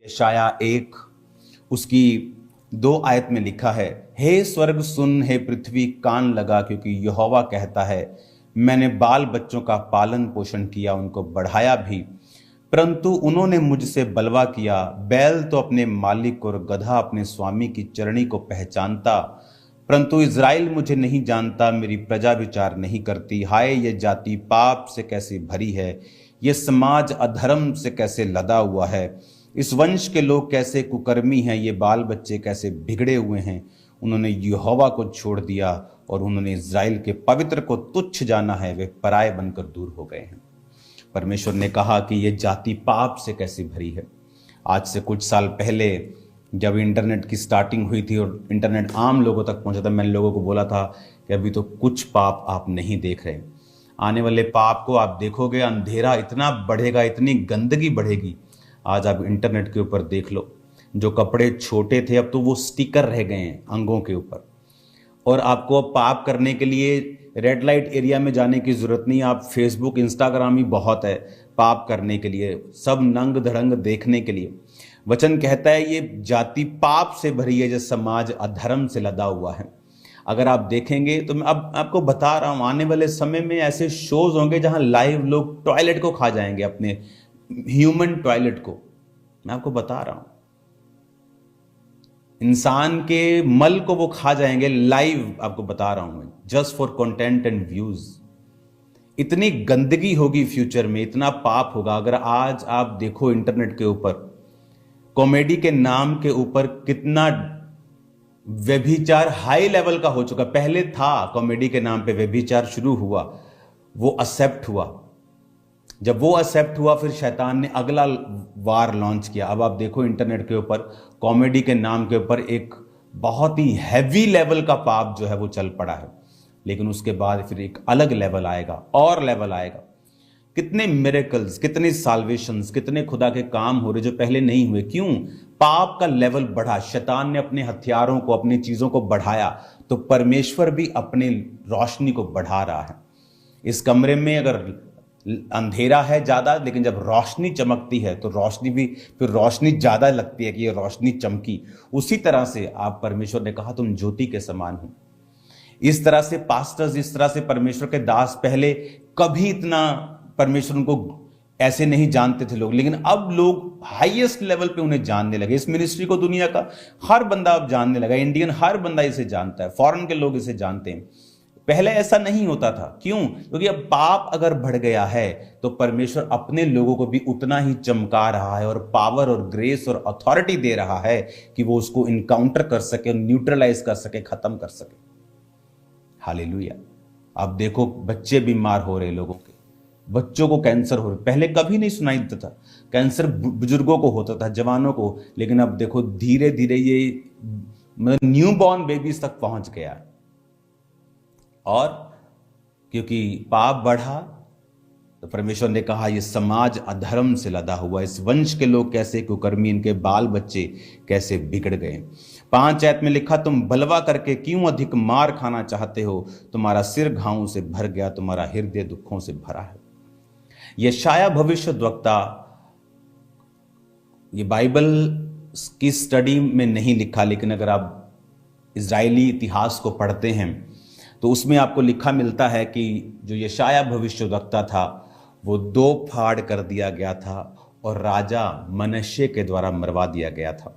यशाया 1 उसकी 2 आयत में लिखा है, हे स्वर्ग सुन, हे पृथ्वी कान लगा, क्योंकि यहोवा कहता है, मैंने बाल बच्चों का पालन पोषण किया, उनको बढ़ाया भी, परंतु उन्होंने मुझसे बलवा किया। बैल तो अपने मालिक और गधा अपने स्वामी की चरणी को पहचानता, परंतु इज़राइल मुझे नहीं जानता, मेरी प्रजा विचार नहीं करती। हाय, ये जाति पाप से कैसे भरी है, ये समाज अधर्म से कैसे लदा हुआ है। इस वंश के लोग कैसे कुकर्मी हैं, ये बाल बच्चे कैसे बिगड़े हुए हैं। उन्होंने यहोवा को छोड़ दिया और उन्होंने इज़राइल के पवित्र को तुच्छ जाना है, वे पराये बनकर दूर हो गए हैं। परमेश्वर ने कहा कि ये जाति पाप से कैसे भरी है। आज से कुछ साल पहले जब इंटरनेट की स्टार्टिंग हुई थी और इंटरनेट आम लोगों तक पहुंचा था, मैंने लोगों को बोला था कि अभी तो कुछ पाप आप नहीं देख रहे, आने वाले पाप को आप देखोगे, अंधेरा इतना बढ़ेगा, इतनी गंदगी बढ़ेगी। आज आप इंटरनेट के ऊपर देख लो, जो कपड़े छोटे थे अब तो वो स्टिकर रह गए हैं अंगों के ऊपर। और आपको अब पाप करने के लिए रेड लाइट एरिया में जाने की जरूरत नहीं, आप फेसबुक इंस्टाग्राम ही बहुत है पाप करने के लिए, सब नंग धड़ंग देखने के लिए। वचन कहता है ये जाति पाप से भरी है, जो समाज अधर्म से लदा हुआ है। अगर आप देखेंगे तो मैं अब आपको बता रहा हूं, आने वाले समय में ऐसे शोज होंगे जहां लाइव लोग टॉयलेट को खा जाएंगे, अपने ह्यूमन टॉयलेट को। मैं आपको बता रहा हूं, इंसान के मल को वो खा जाएंगे लाइव, आपको बता रहा हूं मैं, just for content and views. इतनी गंदगी होगी फ्यूचर में, इतना पाप होगा। अगर आज आप देखो इंटरनेट के ऊपर कॉमेडी के नाम के ऊपर कितना व्यभिचार हाई लेवल का हो चुका। पहले था कॉमेडी के नाम पे व्यभिचार शुरू हुआ, वो एक्सेप्ट हुआ, जब वो एक्सेप्ट हुआ फिर शैतान ने अगला वार लॉन्च किया। अब आप देखो इंटरनेट के ऊपर कॉमेडी के नाम के ऊपर एक बहुत ही हैवी लेवल का पाप जो है वो चल पड़ा है, लेकिन उसके बाद फिर एक अलग लेवल आएगा और लेवल आएगा। कितने मिरेकल्स, कितने साल्वेशंस, कितने खुदा के काम हो रहे जो पहले नहीं हुए। क्यों? पाप का लेवल बढ़ा, शैतान ने अपने हथियारों को, अपनी चीजों को बढ़ाया, तो परमेश्वर भी अपनी रोशनी को बढ़ा रहा है। इस कमरे में अगर अंधेरा है ज्यादा, लेकिन जब रोशनी चमकती है तो रोशनी भी फिर रोशनी ज्यादा लगती है कि ये रोशनी चमकी। उसी तरह से आप, परमेश्वर ने कहा तुम ज्योति के समान हो। इस तरह से पास्टर्स, इस तरह से परमेश्वर के दास, पहले कभी इतना परमेश्वर उनको ऐसे नहीं जानते थे लोग, लेकिन अब लोग हाईएस्ट लेवल पे उन्हें जानने लगे। इस मिनिस्ट्री को दुनिया का हर बंदा अब जानने लगा, इंडियन हर बंदा इसे जानता है, फॉरेन के लोग इसे जानते हैं। पहले ऐसा नहीं होता था। क्यों? क्योंकि अब पाप अगर बढ़ गया है तो परमेश्वर अपने लोगों को भी उतना ही चमका रहा है और पावर और ग्रेस और अथॉरिटी दे रहा है कि वो उसको इनकाउंटर कर सके, न्यूट्रलाइज कर सके, खत्म कर सके। हालेलुया। अब देखो बच्चे बीमार हो रहे, लोगों के बच्चों को कैंसर हो रहा। पहले कभी नहीं सुनाई देता था, कैंसर बुजुर्गों को होता था, जवानों को, लेकिन अब देखो धीरे धीरे ये न्यू बॉर्न बेबीज तक पहुंच गया। और क्योंकि पाप बढ़ा तो परमेश्वर ने कहा ये समाज अधर्म से लदा हुआ, इस वंश के लोग कैसे कुकर्मी, इनके बाल बच्चे कैसे बिगड़ गए। 5 आयत में लिखा, तुम बलवा करके क्यों अधिक मार खाना चाहते हो, तुम्हारा सिर घावों से भर गया, तुम्हारा हृदय दुखों से भरा है। यशाया भविष्यद्वक्ता, ये बाइबल की स्टडी में नहीं लिखा, लेकिन अगर आप इजरायली इतिहास को पढ़ते हैं तो उसमें आपको लिखा मिलता है कि जो यशाया भविष्यद्वक्ता था वो 2 फाड़ कर दिया गया था और राजा मनश्शे के द्वारा मरवा दिया गया था।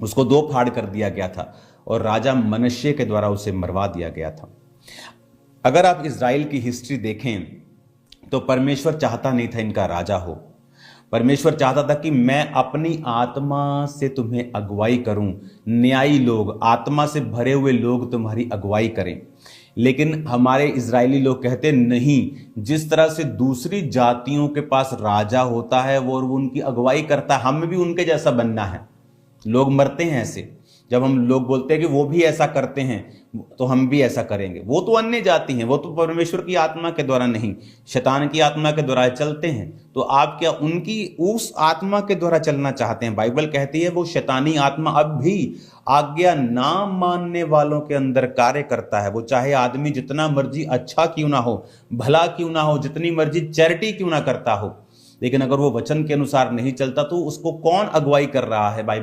उसको 2 फाड़ कर दिया गया था और राजा मनश्शे के द्वारा उसे मरवा दिया गया था। अगर आप इजराइल की हिस्ट्री देखें तो परमेश्वर चाहता नहीं था इनका राजा हो। परमेश्वर चाहता था कि मैं अपनी आत्मा से तुम्हें अगुवाई करूं, न्यायी लोग, आत्मा से भरे हुए लोग तुम्हारी अगुवाई करें। लेकिन हमारे इजरायली लोग कहते नहीं, जिस तरह से दूसरी जातियों के पास राजा होता है वो और वो उनकी अगुवाई करता है, हमें भी उनके जैसा बनना है। लोग मरते हैं ऐसे, जब हम लोग बोलते हैं कि वो भी ऐसा करते हैं तो हम भी ऐसा करेंगे। वो तो अन्य जाति हैं, वो तो परमेश्वर की आत्मा के द्वारा नहीं, शैतान की आत्मा के द्वारा चलते हैं। तो आप क्या उनकी उस आत्मा के द्वारा चलना चाहते हैं? बाइबल कहती है वो शैतानी आत्मा अब भी आज्ञा ना मानने वालों के अंदर कार्य करता है। वो चाहे आदमी जितना मर्जी अच्छा क्यों ना हो, भला क्यों ना हो, जितनी मर्जी चैरिटी क्यों ना करता हो, लेकिन अगर वो वचन के अनुसार नहीं चलता तो उसको कौन अगुवाई कर रहा है बाइबल